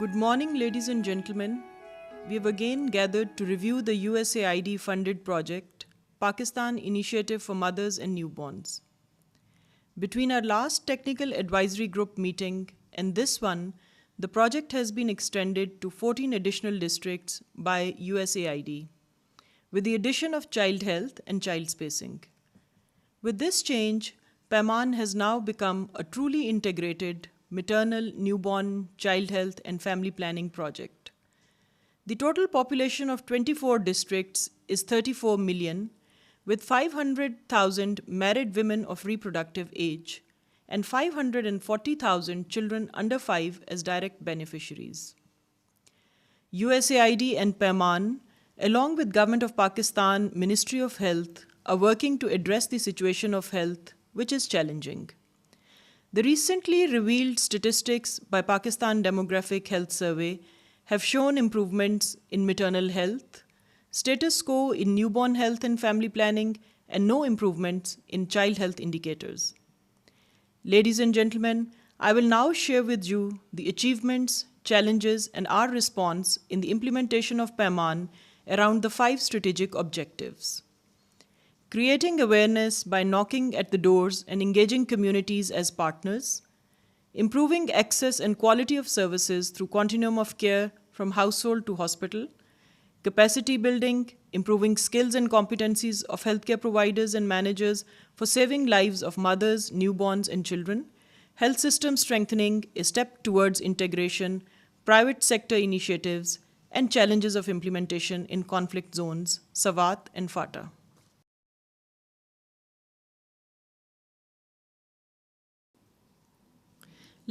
Good morning, ladies and gentlemen. We have again gathered to review the USAID funded project, Pakistan Initiative for Mothers and Newborns. Between our last technical advisory group meeting and this one, the project has been extended to 14 additional districts by USAID, with the addition of child health and child spacing. With this change, PAMAN has now become a truly integrated maternal, newborn, child health, and family planning project. The total population of 24 districts is 34 million, with 500,000 married women of reproductive age and 540,000 children under 5 as direct beneficiaries. USAID and PAMAN, along with Government of Pakistan Ministry of Health, are working to address the situation of health, which is challenging. The recently revealed statistics by Pakistan Demographic Health Survey have shown improvements in maternal health, status quo in newborn health and family planning, and no improvements in child health indicators. Ladies and gentlemen, I will now share with you the achievements, challenges, and our response in the implementation of PAMAN around the 5 strategic objectives. Creating awareness by knocking at the doors and engaging communities as partners, improving access and quality of services through continuum of care from household to hospital, capacity building, improving skills and competencies of healthcare providers and managers for saving lives of mothers, newborns, and children, health system strengthening, a step towards integration, private sector initiatives, and challenges of implementation in conflict zones, Swat and FATA.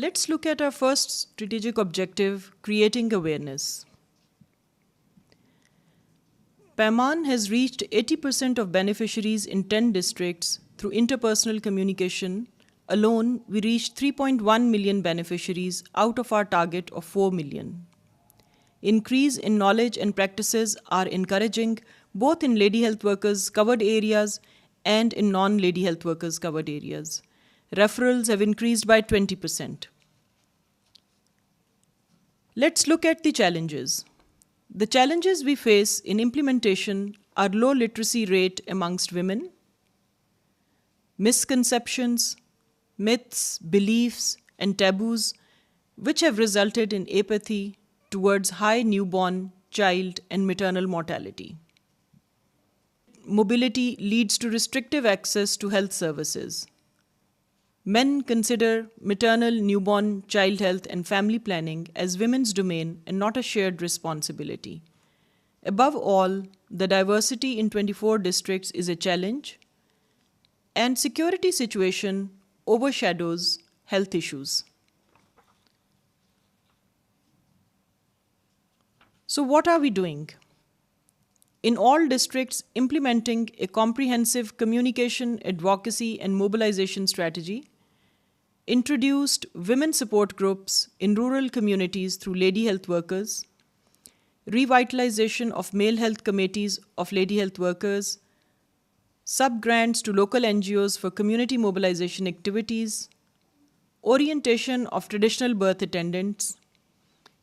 Let's look at our first strategic objective, creating awareness. PAMAN has reached 80% of beneficiaries in 10 districts through interpersonal communication. Alone, we reached 3.1 million beneficiaries out of our target of 4 million. Increase in knowledge and practices are encouraging both in lady health workers covered areas and in non-lady health workers covered areas. Referrals have increased by 20%. Let's look at the challenges. The challenges we face in implementation are low literacy rate amongst women, misconceptions, myths, beliefs, and taboos, which have resulted in apathy towards high newborn, child, and maternal mortality. Mobility leads to restrictive access to health services. Men consider maternal, newborn, child health, and family planning as women's domain and not a shared responsibility. Above all, the diversity in 24 districts is a challenge, and security situation overshadows health issues. So what are we doing? In all districts, implementing a comprehensive communication, advocacy, and mobilization strategy, introduced women support groups in rural communities through lady health workers, revitalization of male health committees of lady health workers, sub-grants to local NGOs for community mobilization activities, orientation of traditional birth attendants,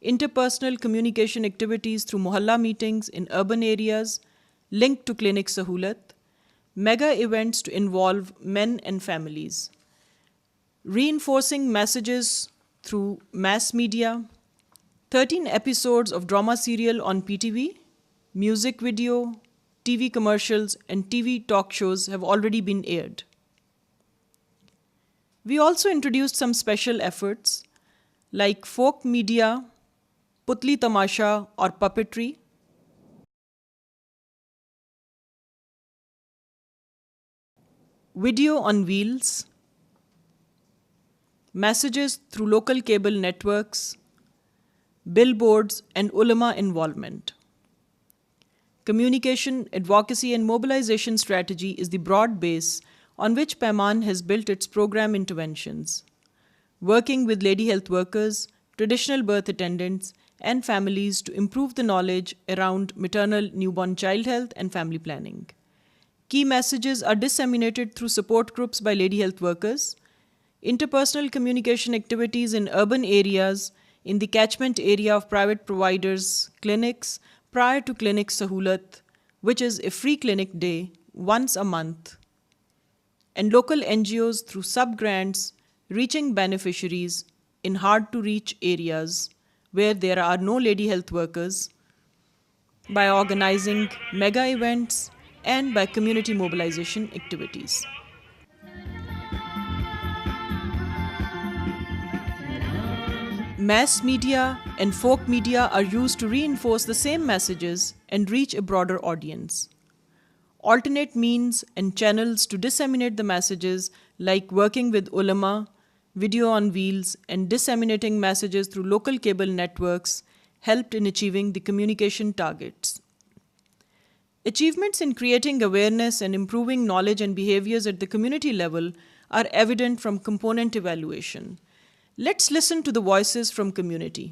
interpersonal communication activities through mohalla meetings in urban areas linked to Clinic Sahulat, mega events to involve men and families, reinforcing messages through mass media, 13 episodes of drama serial on PTV, music video, TV commercials, and TV talk shows have already been aired. We also introduced some special efforts like folk media, Putli Tamasha or puppetry, video on wheels, messages through local cable networks, billboards, and ulama involvement. Communication, advocacy, and mobilization strategy is the broad base on which PAMAN has built its program interventions, working with lady health workers, traditional birth attendants, and families to improve the knowledge around maternal, newborn, child health, and family planning. Key messages are disseminated through support groups by lady health workers, interpersonal communication activities in urban areas in the catchment area of private providers' clinics prior to clinic Sahulat, which is a free clinic day once a month, and local NGOs through sub-grants reaching beneficiaries in hard-to-reach areas where there are no lady health workers by organizing mega events and by community mobilization activities. Mass media and folk media are used to reinforce the same messages and reach a broader audience. Alternate means and channels to disseminate the messages, like working with ulama, video on wheels, and disseminating messages through local cable networks, helped in achieving the communication targets. Achievements in creating awareness and improving knowledge and behaviors at the community level are evident from component evaluation. Let's listen to the voices from community.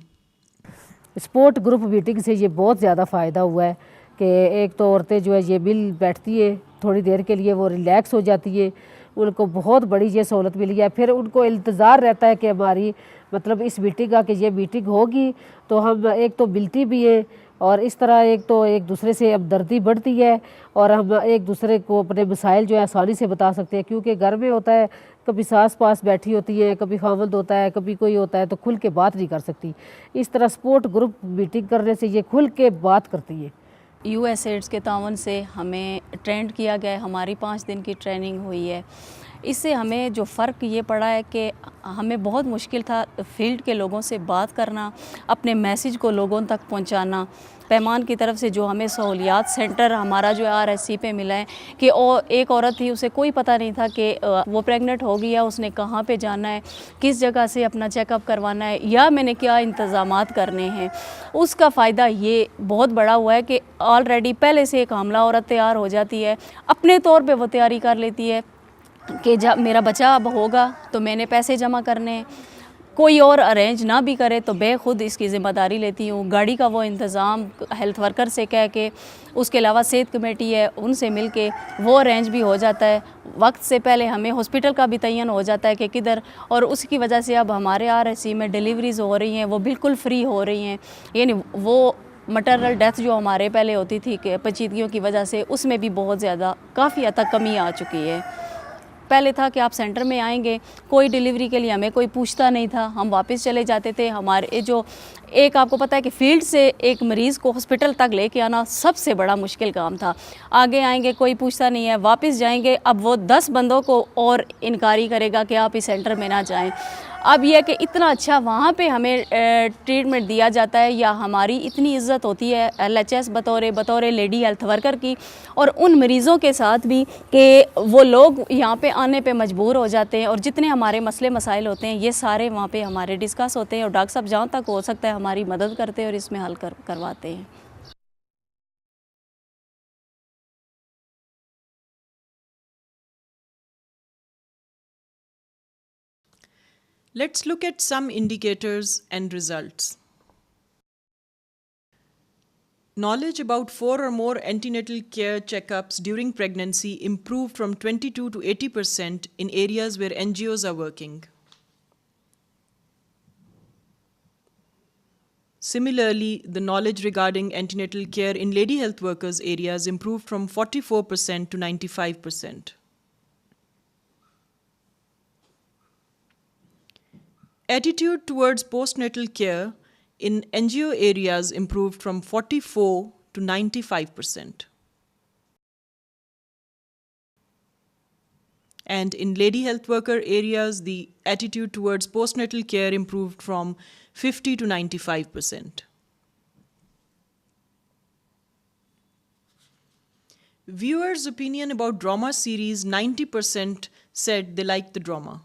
Sport group meeting से ये बहुत ज़्यादा फ़ायदा हुआ है कि एक तो औरतें जो है ये मिल बैठती है, थोड़ी देर के लिए वो रिलैक्स हो जाती है, उनको बहुत बड़ी ये सहूलत मिली है। फिर उनको इंतज़ार रहता है कि हमारी मतलब इस मीटिंग का कि ये मीटिंग होगी तो हम एक तो मिलती भी हैं और इस तरह एक तो एक दूसरे से हमदर्दी बढ़ती है और हम एक दूसरे को अपने मसाइल जो है आसानी से बता सकते हैं, क्योंकि घर में होता है कभी सास पास बैठी होती है, कभी खावंद होता है, कभी कोई होता है तो खुल के बात नहीं कर सकती। इस तरह सपोर्ट ग्रुप मीटिंग करने से ये खुल के बात करती है। USAID के तावन से हमें ट्रेंड किया गया है, हमारी 5 दिन की ट्रेनिंग हुई है। इससे हमें जो फ़र्क ये पड़ा है कि हमें बहुत मुश्किल था फील्ड के लोगों से बात करना, अपने मैसेज को लोगों तक पहुंचाना। पैमान की तरफ से जो हमें सहूलियात सेंटर हमारा जो RSC पे मिला है कि एक औरत थी, उसे कोई पता नहीं था कि वो प्रेग्नेंट हो गई है, उसने कहाँ पे जाना है, किस जगह से अपना चेकअप करवाना है या मैंने क्या इंतज़ामात करने हैं। उसका फ़ायदा ये बहुत बड़ा हुआ है कि ऑलरेडी पहले से एक हामला औरत तैयार हो जाती है, अपने तौर पे वो तैयारी कर लेती है कि जब मेरा बच्चा अब होगा तो मैंने पैसे जमा करने हैं, कोई और अरेंज ना भी करे तो मैं खुद इसकी ज़िम्मेदारी लेती हूँ। गाड़ी का वो इंतज़ाम हेल्थ वर्कर से कह के, उसके अलावा सेहत कमेटी है उनसे मिल के वो अरेंज भी हो जाता है। वक्त से पहले हमें हॉस्पिटल का भी तयन हो जाता है कि किधर, और उसकी वजह से अब हमारे RSC में डिलीवरीज़ हो रही हैं वो बिल्कुल फ्री हो रही हैं। यानी वो मटरनल डेथ जो हमारे पहले होती थी कि पेचीदगियों की वजह से, उसमें भी बहुत ज़्यादा काफ़ी हद तक कमी आ चुकी है। पहले था कि आप सेंटर में आएंगे, कोई डिलीवरी के लिए हमें कोई पूछता नहीं था, हम वापस चले जाते थे। हमारे जो एक आपको पता है कि फील्ड से एक मरीज़ को हॉस्पिटल तक लेके आना सबसे बड़ा मुश्किल काम था। आगे आएंगे कोई पूछता नहीं है, वापस जाएंगे अब वो 10 बंदों को और इनकारी करेगा कि आप इस सेंटर में ना जाएं। अब यह कि इतना अच्छा वहाँ पे हमें ट्रीटमेंट दिया जाता है या हमारी इतनी इज़्ज़त होती है LHS बतौर लेडी हेल्थ वर्कर की, और उन मरीज़ों के साथ भी कि वो लोग यहाँ पे आने पे मजबूर हो जाते हैं और जितने हमारे मसले मसाइल होते हैं ये सारे वहाँ पे हमारे डिस्कस होते हैं और डॉक्टर साहब जहाँ तक हो सकता है हमारी मदद करते हैं और इसमें हल करवाते हैं। Let's look at some indicators and results. Knowledge about 4 or more antenatal care checkups during pregnancy improved from 22 to 80% in areas where NGOs are working. Similarly, the knowledge regarding antenatal care in lady health workers areas improved from 44% to 95%. Attitude towards postnatal care in NGO areas improved from 44 to 95%. And in lady health worker areas, the attitude towards postnatal care improved from 50 to 95%. Viewers' opinion about drama series, 90% said they liked the drama.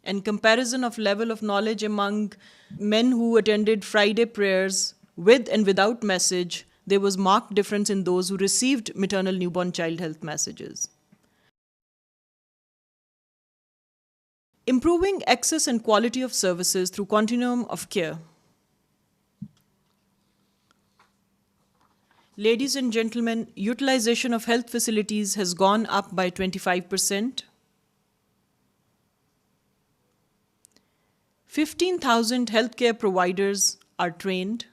And comparison of level of knowledge among men who attended Friday prayers with and without message, there was marked difference in those who received maternal newborn child health messages. Improving access and quality of services through continuum of care. Ladies and gentlemen, utilization of health facilities has gone up by 25%. 15,000 healthcare providers are trained.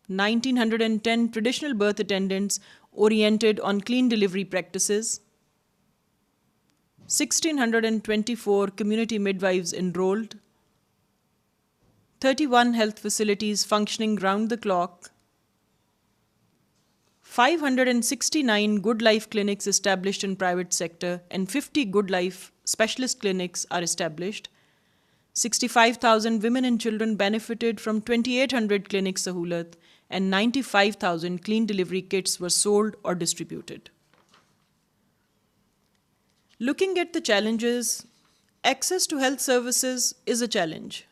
1,910 traditional birth attendants oriented on clean delivery practices. 1,624 community midwives enrolled. 31 health facilities functioning round the clock. 569 Good Life clinics established in private sector and 50 Good Life specialist clinics are established. 65,000 women and children benefited from 2,800 clinic sahulat and 95,000 clean delivery kits were sold or distributed. Looking at the challenges, access to health services is a challenge.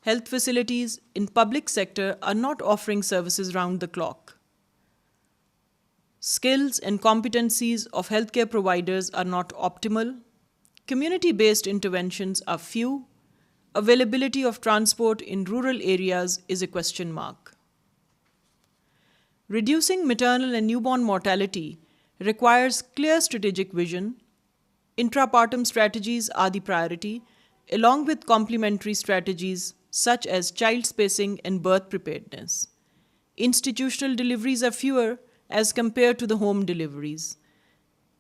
Health facilities in public sector are not offering services round the clock. Skills and competencies of healthcare providers are not optimal. Community-based interventions are few. Availability of transport in rural areas is a question mark. Reducing maternal and newborn mortality requires clear strategic vision. Intrapartum strategies are the priority, along with complementary strategies such as child spacing and birth preparedness. Institutional deliveries are fewer as compared to the home deliveries.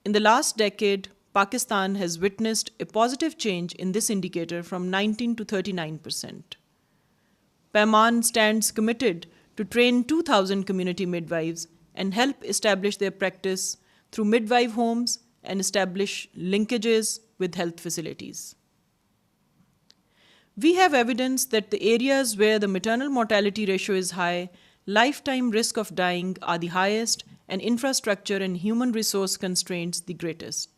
In the last decade, Pakistan has witnessed a positive change in this indicator from 19 to 39%. Paiman stands committed to train 2,000 community midwives and help establish their practice through midwife homes and establish linkages with health facilities. We have evidence that the areas where the maternal mortality ratio is high, lifetime risk of dying are the highest, and infrastructure and human resource constraints the greatest.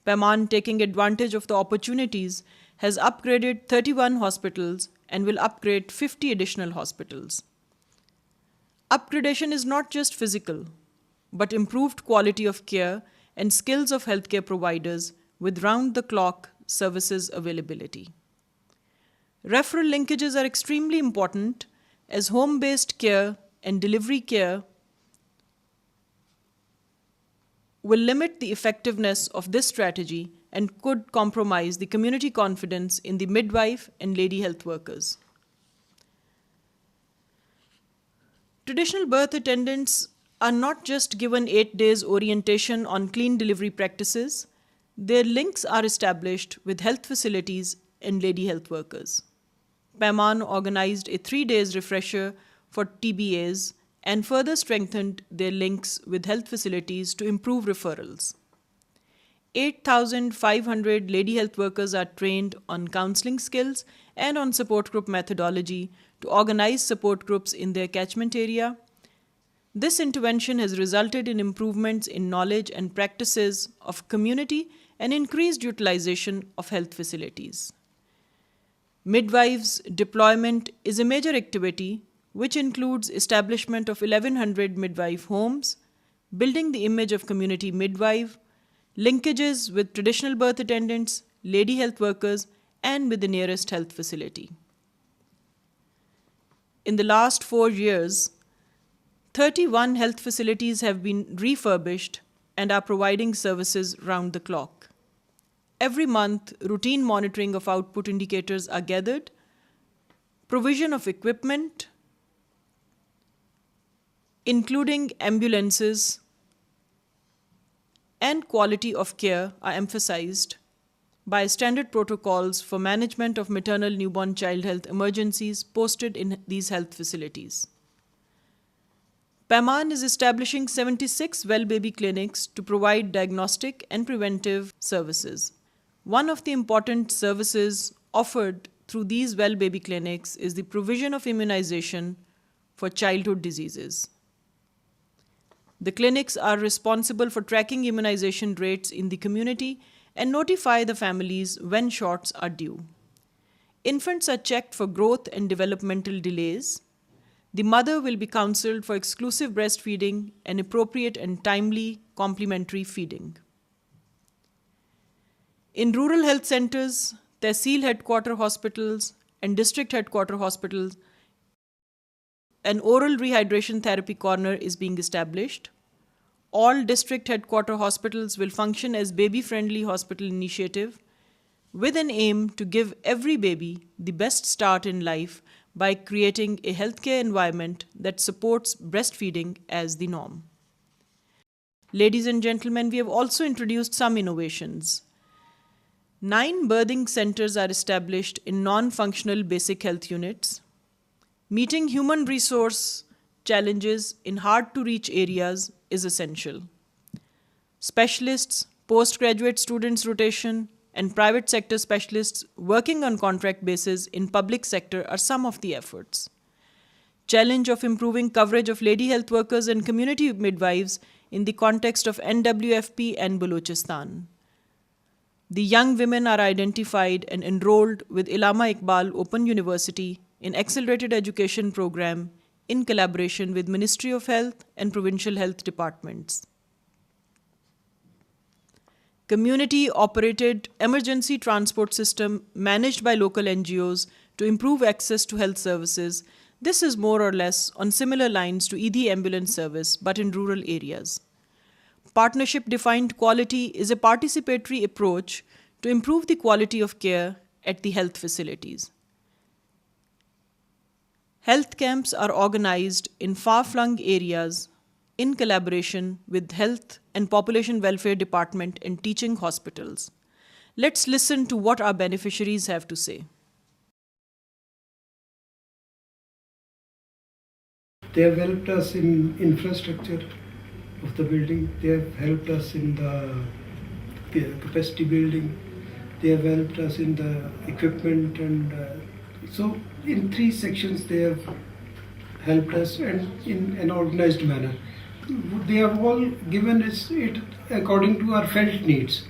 Paiman, taking advantage of the opportunities, has upgraded 31 hospitals and will upgrade 50 additional hospitals. Upgradation is not just physical, but improved quality of care and skills of healthcare providers with round-the-clock services availability. Referral linkages are extremely important as home-based care and delivery care will limit the effectiveness of this strategy and could compromise the community confidence in the midwife and lady health workers. Traditional birth attendants are not just given 8 days orientation on clean delivery practices, their links are established with health facilities and lady health workers. Paiman organized a 3 days refresher for TBAs and further strengthened their links with health facilities to improve referrals. 8,500 lady health workers are trained on counseling skills and on support group methodology to organize support groups in their catchment area. This intervention has resulted in improvements in knowledge and practices of community and increased utilization of health facilities. Midwives deployment is a major activity which includes establishment of 1,100 midwife homes, building the image of community midwife, linkages with traditional birth attendants, lady health workers, and with the nearest health facility. In the last 4 years, 31 health facilities have been refurbished and are providing services round the clock. Every month, routine monitoring of output indicators are gathered, provision of equipment, including ambulances, and quality of care are emphasized by standard protocols for management of maternal newborn child health emergencies posted in these health facilities. Paiman is establishing 76 well baby clinics to provide diagnostic and preventive services. One of the important services offered through these well baby clinics is the provision of immunization for childhood diseases. The clinics are responsible for tracking immunization rates in the community and notify the families when shots are due. Infants are checked for growth and developmental delays. The mother will be counseled for exclusive breastfeeding and appropriate and timely complementary feeding. In rural health centers, Tehsil headquarter hospitals and district headquarter hospitals, an oral rehydration therapy corner is being established. All district headquarter hospitals will function as baby-friendly hospital initiative with an aim to give every baby the best start in life by creating a healthcare environment that supports breastfeeding as the norm. Ladies and gentlemen, we have also introduced some innovations. 9 birthing centers are established in non-functional basic health units. Meeting human resource challenges in hard-to-reach areas is essential. Specialists, postgraduate students rotation, and private sector specialists working on contract basis in public sector are some of the efforts. Challenge of improving coverage of lady health workers and community midwives in the context of NWFP and Balochistan. The young women are identified and enrolled with Allama Iqbal Open University in Accelerated Education Program in collaboration with Ministry of Health and Provincial Health Departments. Community-operated emergency transport system managed by local NGOs to improve access to health services. This is more or less on similar lines to ED ambulance service, but in rural areas. Partnership-defined quality is a participatory approach to improve the quality of care at the health facilities. Health camps are organized in far-flung areas in collaboration with Health and Population Welfare Department and teaching hospitals. Let's listen to what our beneficiaries have to say. They have helped us in infrastructure of the building. They have helped us in the capacity building. They have helped us in the equipment, and so in 3 sections they have helped us, and in an organized manner. They have all given us it according to our felt needs.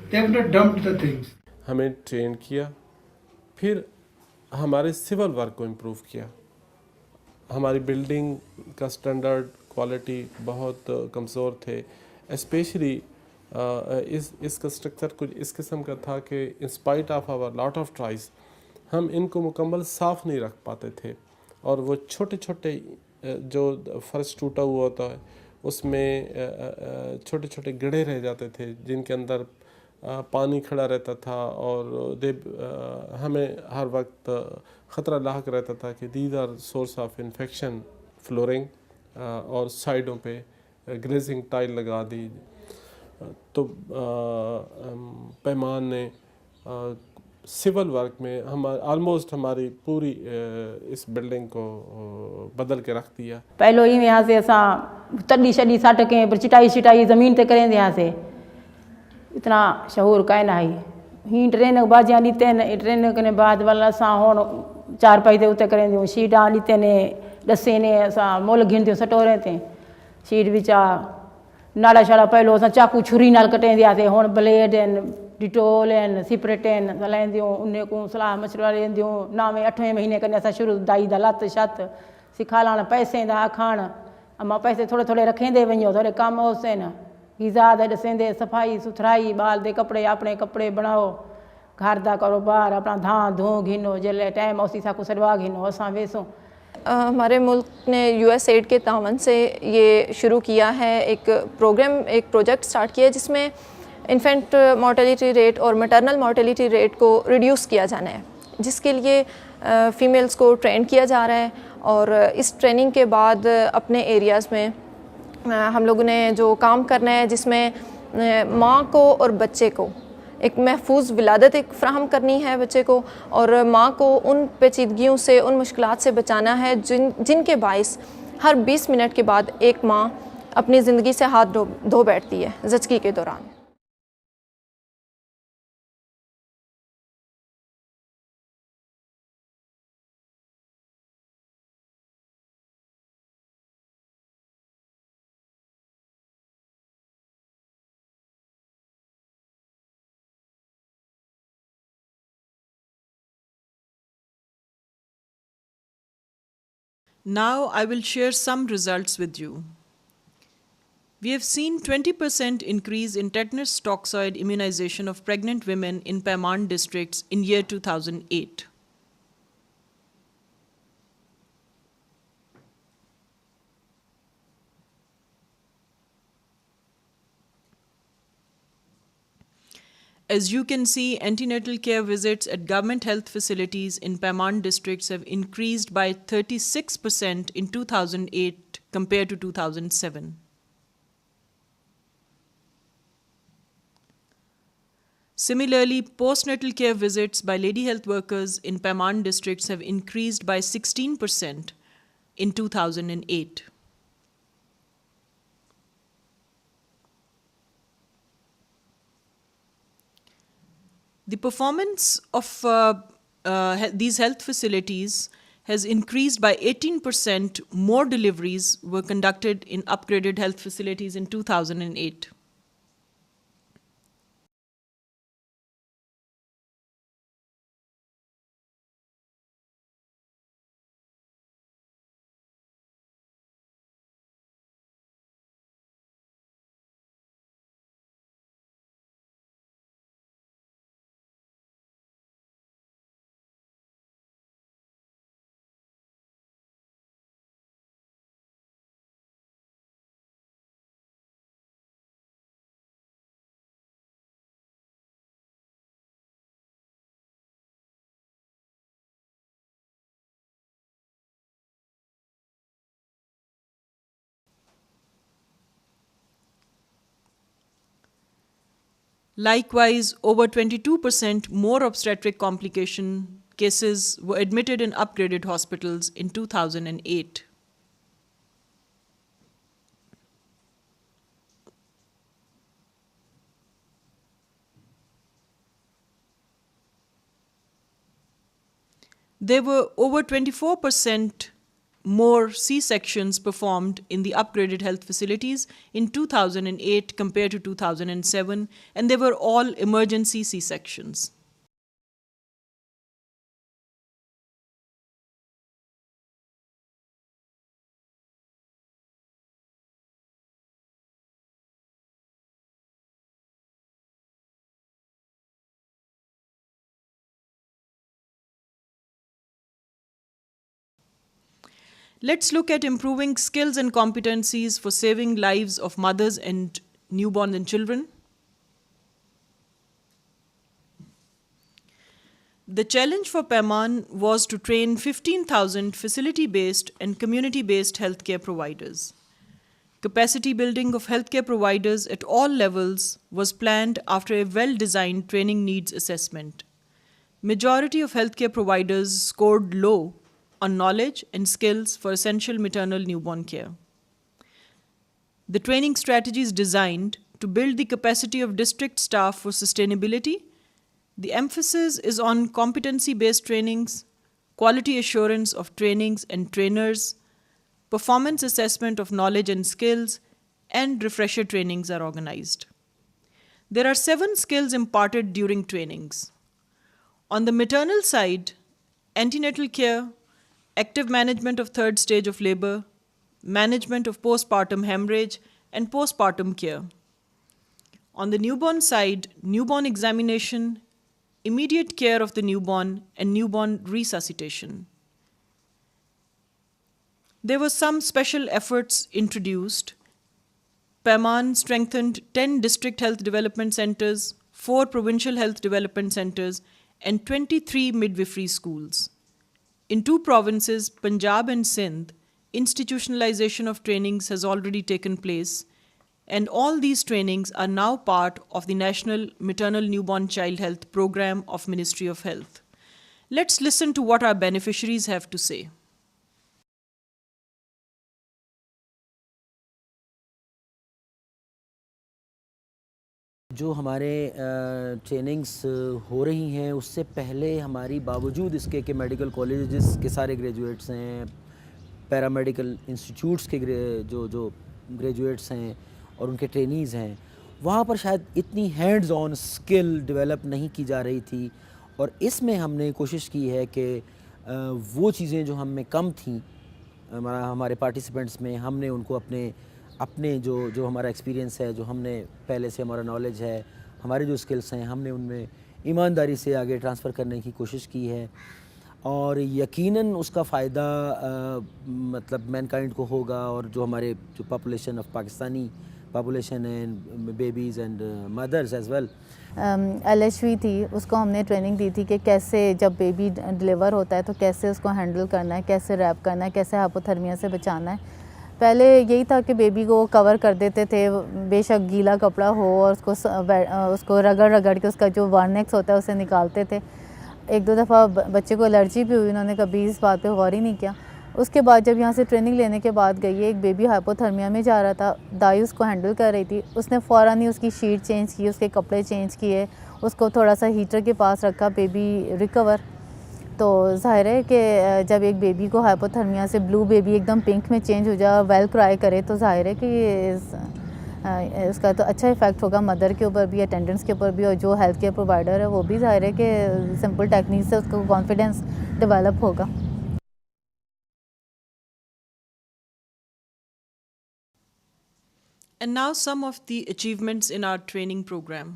They have not dumped the things. हमें train किया, फिर हमारे civil work को improve किया. हमारी building का standard quality बहुत कमज़ोर थे. स्पेशली इसका स्ट्रक्चर कुछ इस किस्म का था कि in spite of our lot of tries हम इनको मुकम्मल साफ़ नहीं रख पाते थे, और वो छोटे छोटे जो फर्श टूटा हुआ होता है उसमें छोटे छोटे गड्ढे रह जाते थे जिनके अंदर पानी खड़ा रहता था, और हमें हर वक्त ख़तरा लाक रहता था कि these are source of infection. Flooring और साइडों पे ग्लेजिंग टाइल लगा दी. तो पैमान ने सिविल वर्क में ऑलमोस्ट हमारी पूरी इस बिल्डिंग को बदल के रख दिया. पहलो ही यहाँ से असां तॾी शॾी सटकें पर चिटाई छिटाई ज़मीन ते करें यहाँ से इतना शहूर कान आई. ही ट्रेन बाजियां ॾिते न ट्रेन कने बाद वाला असां हुण 4 पैसे उते करें थियूं. शीटां ॾिते ने ॾसे ने असां मोल घिन थियूं सटोरे ते शीट विचा नाड़ा शाड़ा. पहलो असां चाकू छुरी नाल कटें थियासीं. हुण ब्लेड आहिनि, डिटोल आहिनि, सिपरेट आहिनि, हलाईंदियूं उन को सलाह मशवरा ॾींदियूं. 9वें 8वें महीने कने असां शुरू दाई दा लत छत सिखालण पैसे दा अखाण. अमां पैसे थोड़े थोड़े रखेंदे वञो, थोड़े कम होसे न गिज़ा दा ॾसेंदे सफाई सुथराई बाल दे कपड़े अपने कपड़े बनाओ, घर दा कारोबार अपना धां धो घिनो जेल्ले टाइम उसी साकू सड़वा घिनो असां वेसों. हमारे मुल्क ने USAID के तावन से ये शुरू किया है एक प्रोग्राम, एक प्रोजेक्ट स्टार्ट किया है जिसमें इन्फेंट मॉर्टेलिटी रेट और मैटरनल मॉर्टेलिटी रेट को रिड्यूस किया जाना है, जिसके लिए फ़ीमेल्स को ट्रेन किया जा रहा है. और इस ट्रेनिंग के बाद अपने एरियाज़ में हम लोगों ने जो काम करना है जिसमें माँ को और बच्चे को एक महफूज विलादत एक फ़राहम करनी है बच्चे को, और माँ को उन पेचीदगियों से उन मुश्किलात से बचाना है जिनके बाइस हर 20 मिनट के बाद एक माँ अपनी ज़िंदगी से हाथ धो बैठती है ज़चगी के दौरान. Now I will share some results with you. We have seen 20% increase in tetanus toxoid immunization of pregnant women in Paman districts in year 2008. As you can see, antenatal care visits at government health facilities in Paman districts have increased by 36% in 2008 compared to 2007. Similarly, postnatal care visits by lady health workers in Paman districts have increased by 16% in 2008. The performance of these health facilities has increased by 18%. More deliveries were conducted in upgraded health facilities in 2008. Likewise, over 22% more obstetric complication cases were admitted in upgraded hospitals in 2008. There were over 24% more C-sections performed in the upgraded health facilities in 2008 compared to 2007, and they were all emergency C-sections. Let's look at improving skills and competencies for saving lives of mothers and newborns and children. The challenge for Paman was to train 15,000 facility-based and community-based healthcare providers. Capacity building of healthcare providers at all levels was planned after a well-designed training needs assessment. Majority of healthcare providers scored low on knowledge and skills for essential maternal newborn care. The training strategy is designed to build the capacity of district staff for sustainability. The emphasis is on competency-based trainings, quality assurance of trainings and trainers, performance assessment of knowledge and skills, and refresher trainings are organized. There are 7 skills imparted during trainings. On the maternal side, antenatal care, active management of third stage of labor, management of postpartum hemorrhage, and postpartum care. On the newborn side, newborn examination, immediate care of the newborn, and newborn resuscitation. There were some special efforts introduced. Paman strengthened 10 district health development centers, 4 provincial health development centers, and 23 midwifery schools. In 2 provinces, Punjab and Sindh, institutionalization of trainings has already taken place, and all these trainings are now part of the National Maternal Newborn Child Health Program of Ministry of Health. Let's listen to what our beneficiaries have to say. جو ہمارے trainings ہو رہی ہیں اس سے پہلے ہماری باوجود اس کے کہ میڈیکل کالجز کے سارے گریجویٹس ہیں، پیرامیڈیکل انسٹیٹیوٹس کے جو گریجویٹس ہیں اور ان کے ٹرینیز ہیں، وہاں پر شاید اتنی ہینڈز آن اسکل ڈیولپ نہیں کی جا رہی تھی، اور اس میں ہم نے کوشش کی ہے کہ وہ چیزیں جو ہم میں کم تھیں ہمارے پارٹیسپینٹس میں، ہم نے ان کو اپنے جو ہمارا ایکسپیرینس ہے، جو ہم نے پہلے سے ہمارا نالج ہے، ہمارے جو اسکلس ہیں، ہم نے ان میں ایمانداری سے آگے ٹرانسفر کرنے کی کوشش کی ہے، اور یقیناً اس کا فائدہ مطلب مین کائنڈ کو ہوگا، اور جو ہمارے جو population of population and babies and mothers as well. LHV تھی, اس کو ہم نے ٹریننگ دی تھی کہ کیسے جب بیبی ڈلیور ہوتا ہے تو کیسے اس کو ہینڈل کرنا ہے, کیسے ریپ کرنا ہے, کیسے ہائپوتھرمیا سے بچانا ہے. پہلے یہی تھا کہ بیبی کو کور کر دیتے تھے, بے شک گیلا کپڑا ہو, اور اس کو رگڑ کے اس کا جو وارنیکس ہوتا ہے اسے نکالتے تھے. ایک دو دفعہ بچے کو الرجی بھی ہوئی, انہوں نے کبھی اس بات پہ غور ہی نہیں کیا. اس کے بعد جب یہاں سے ٹریننگ لینے کے بعد گئی ہے, ایک بیبی ہائپوتھرمیا میں جا رہا تھا, دائی اس کو ہینڈل کر رہی تھی, اس نے فوراً ہی اس کی شیٹ چینج کی, اس کے کپڑے چینج کیے, اس کو تھوڑا سا ہیٹر کے پاس رکھا, بیبی ریکور. تو ظاہر ہے کہ جب ایک بیبی کو ہائپوتھرمیا سے بلو بیبی ایک دم پنک میں چینج ہو جائے اور ویل کرائی کرے, تو ظاہر ہے کہ اس کا تو اچھا افیکٹ ہوگا مدر کے اوپر بھی, اٹینڈنٹس کے اوپر بھی, اور جو ہیلتھ کیئر پرووائڈر ہے وہ بھی ظاہر ہے کہ سمپل ٹیکنیک سے اس کو کانفیڈینس ڈیولپ ہوگا. And now some of the achievements in our training program.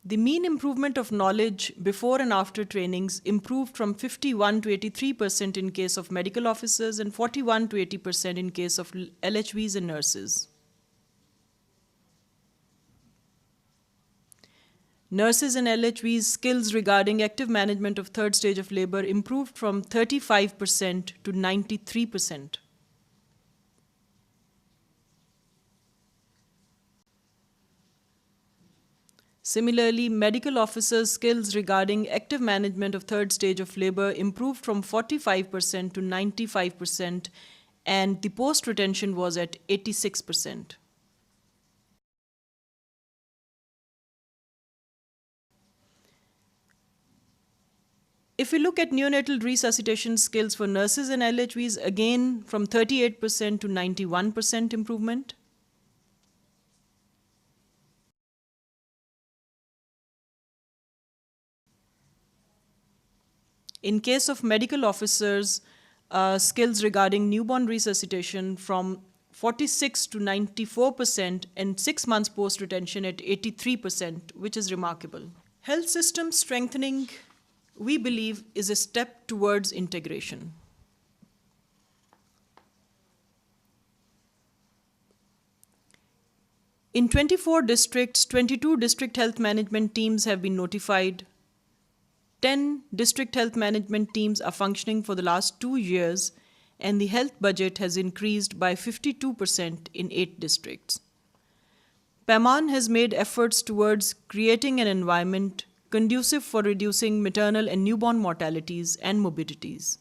The mean improvement of knowledge before and after trainings improved from 51 to 83% in case of medical officers and 41 to 80% in case of LHVs and nurses. Nurses and LHVs' skills regarding active management of third stage of labor improved from 35% to 93%. Similarly, medical officers' skills regarding active management of third stage of labor improved from 45% to 95%, and the post-retention was at 86%. If we look at neonatal resuscitation skills for nurses and LHVs, again from 38% to 91% improvement. In case of medical officers, skills regarding newborn resuscitation from 46 to 94% and 6 months post-retention at 83%, which is remarkable. Health system strengthening, we believe, is a step towards integration. In 24 districts, 22 district health management teams have been notified. 10 district health management teams are functioning for the last 2 years, and the health budget has increased by 52% in 8 districts. PAMAN has made efforts towards creating an environment conducive for reducing maternal and newborn mortalities and morbidities.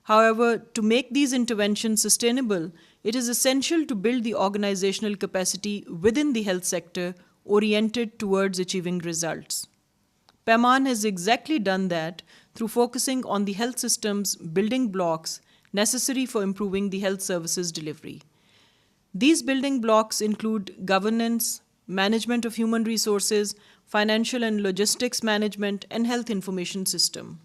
However, to make these interventions sustainable, it is essential to build the organizational capacity within the health sector oriented towards achieving results. PAMAN has exactly done that through focusing on the health system's building blocks necessary for improving the health services delivery. These building blocks include governance, management of human resources, financial and logistics management, and health information system.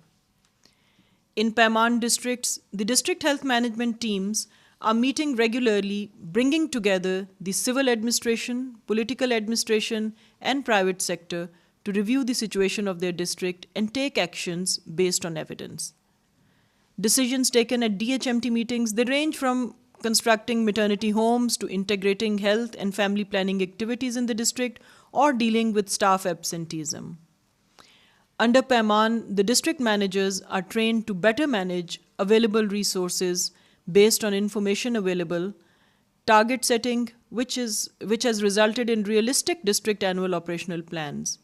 In PAMAN districts, the district health management teams are meeting regularly, bringing together the civil administration, political administration, and private sector to review the situation of their district and take actions based on evidence. Decisions taken at DHMT meetings, they range from constructing maternity homes to integrating health and family planning activities in the district or dealing with staff absenteeism. Under PAMAN, the district managers are trained to better manage available resources based on information available, target setting, which has resulted in realistic district annual operational plans.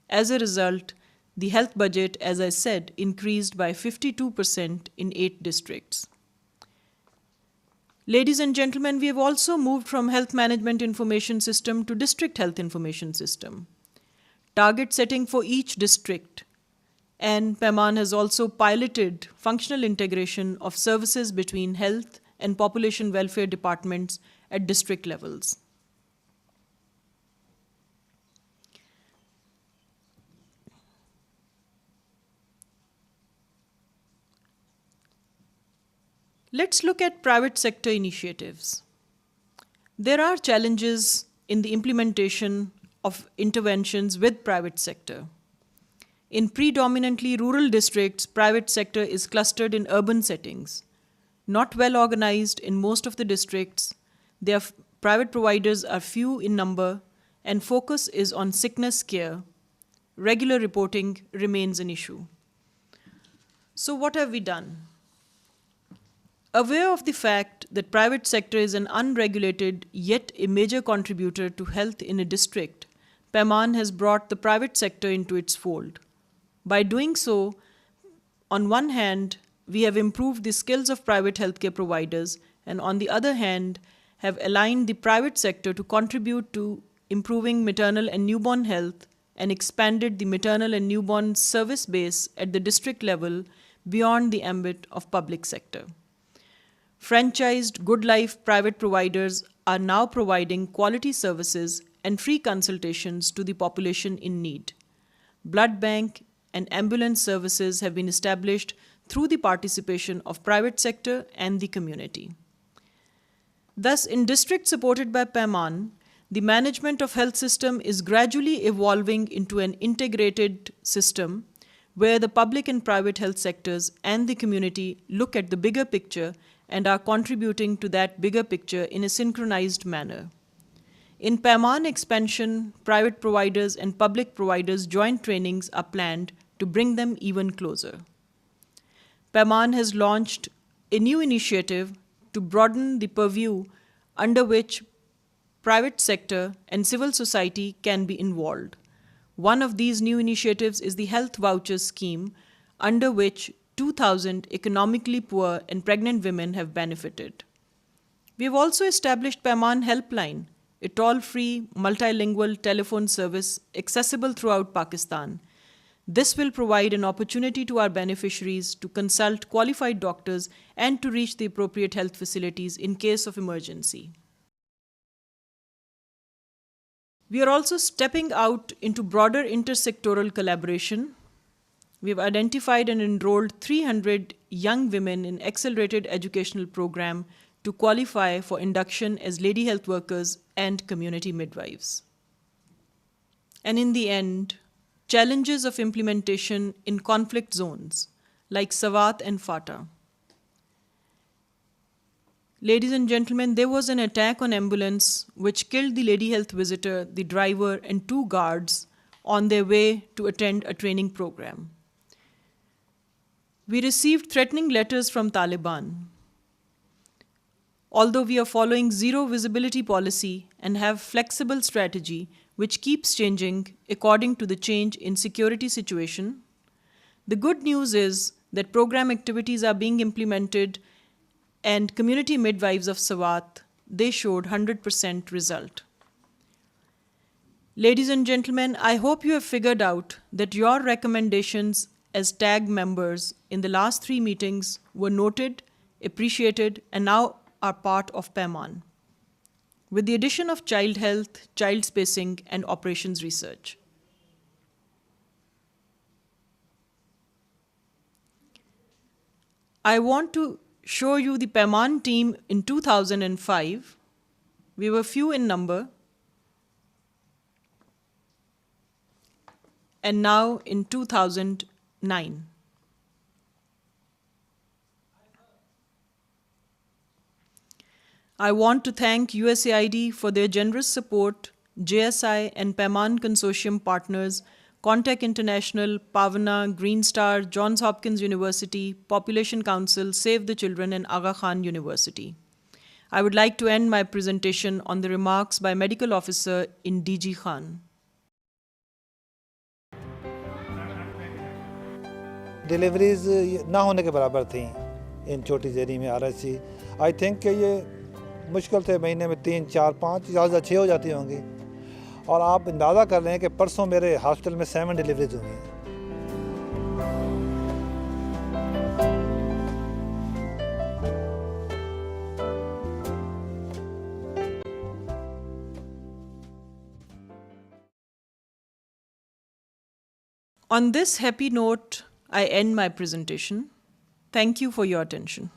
As a result, the health budget, as I said, increased by 52% in 8 districts. Ladies and gentlemen, we have also moved from health management information system to district health information system. Target setting for each district, and PAMAN has also piloted functional integration of services between health and population welfare departments at district levels. Let's look at private sector initiatives. There are challenges in the implementation of interventions with private sector. In predominantly rural districts, private sector is clustered in urban settings. Not well organized in most of the districts, their private providers are few in number, and focus is on sickness care. Regular reporting remains an issue. So what have we done? Aware of the fact that private sector is an unregulated yet a major contributor to health in a district, PAMAN has brought the private sector into its fold. By doing so, on one hand, we have improved the skills of private healthcare providers, and on the other hand, have aligned the private sector to contribute to improving maternal and newborn health and expanded the maternal and newborn service base at the district level beyond the ambit of public sector. Franchised Good Life private providers are now providing quality services and free consultations to the population in need. Blood bank and ambulance services have been established through the participation of private sector and the community. Thus, in districts supported by PAMAN, the management of health system is gradually evolving into an integrated system where the public and private health sectors and the community look at the bigger picture and are contributing to that bigger picture in a synchronized manner. In PAMAN expansion, private providers and public providers' joint trainings are planned to bring them even closer. PAMAN has launched a new initiative to broaden the purview under which private sector and civil society can be involved. One of these new initiatives is the Health Voucher Scheme, under which 2,000 economically poor and pregnant women have benefited. We have also established PAMAN Helpline, a toll-free, multilingual telephone service accessible throughout Pakistan. This will provide an opportunity to our beneficiaries to consult qualified doctors and to reach the appropriate health facilities in case of emergency. We are also stepping out into broader intersectoral collaboration. We have identified and enrolled 300 young women in accelerated educational program to qualify for induction as lady health workers and community midwives. And in the end, challenges of implementation in conflict zones like Swat and FATA. Ladies and gentlemen, there was an attack on ambulance which killed the lady health visitor, the driver, and 2 guards on their way to attend a training program. We received threatening letters from Taliban. Although we are following zero visibility policy and have flexible strategy which keeps changing according to the change in security situation, the good news is that program activities are being implemented and community midwives of Swat, they showed 100% result. Ladies and gentlemen, I hope you have figured out that your recommendations as TAG members in the last 3 meetings were noted, appreciated, and now are part of PAMAN, with the addition of child health, child spacing, and operations research. I want to show you the PAMAN team in 2005. We were few in number, and now in 2009. I want to thank USAID for their generous support, JSI and PAMAN Consortium partners, Contact International, Pavana, Green Star, Johns Hopkins University, Population Council, Save the Children, and Aga Khan University. I would like to end my presentation on the remarks by Medical Officer in DG Khan. Deliveries ना होने के बराबर थी इन छोटी Jerry में RSC। I think कि ये मुश्किल से महीने में 3, 4, 5 ज़्यादा 6 हो जाती होंगी, और आप अंदाज़ा कर लें कि परसों मेरे हॉस्पिटल में 7 डिलीवरीज हुई हैं। On this happy note, I end my presentation. Thank you for your attention.